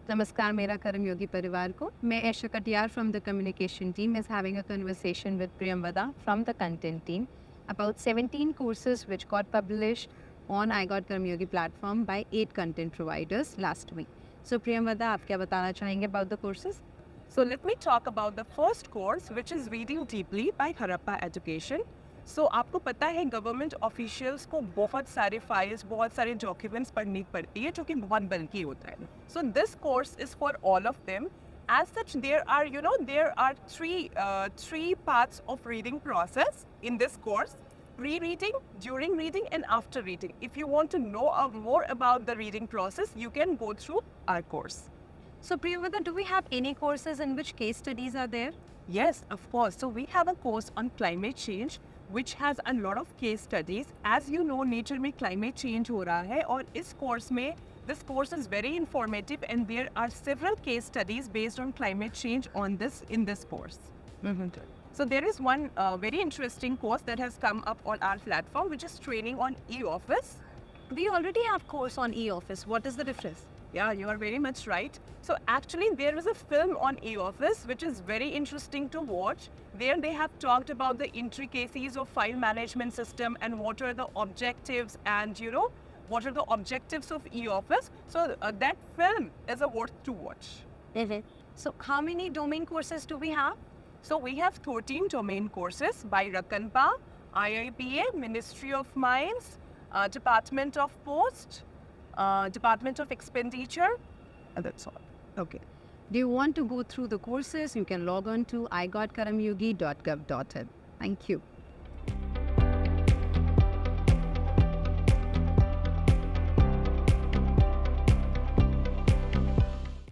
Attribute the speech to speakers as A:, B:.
A: Namaskar, mera Karamyogi Parivar ko. मैं Esha Katiyar from the communication team is having a conversation with Priyamvada from the content team about 17 courses which got published on iGOT Karamyogi platform by 8 content providers last week. So Priyamvada, आप क्या बताना चाहेंगे about the courses?
B: So let me talk about the first course, which is Reading Deeply by Harappa Education. So आपको पता है government officials को बहुत सारे फाइल्स, बहुत सारे डॉक्यूमेंट्स पढ़नी पड़ती है जो कि बहुत बल्कि होता है. So this course is for all of them. As such, there are three parts of reading process in this course: pre-reading, during reading, and after reading. If you want to know more about the reading process, you can go through our course.
A: So Priyamvada, do we have any courses in which case studies are there?
B: Yes, of course. So we have a course on climate change, which has a lot of case studies. As you know, nature में climate change हो रहा है और इस course में this course is very informative and there are several case studies based on climate change in this course. So there is one very interesting course that has come up on our platform, which is training on e-office.
A: We already have course on e-office. What is the difference?
B: Yeah, you are very much right. So actually there is a film on e-office which is very interesting to watch. There they have talked about the intricacies of file management system and what are the objectives and what are the objectives of e-office. So that film is worth to watch.
A: So how many domain courses do we have?
B: So we have 13 domain courses by Rakanpa, IIPA, Ministry of Mines, Department of Post, Department of Expenditure, and that's all.
A: Okay. Do you want to go through the courses? You can log on to igotkaramyogi.gov.in. Thank you.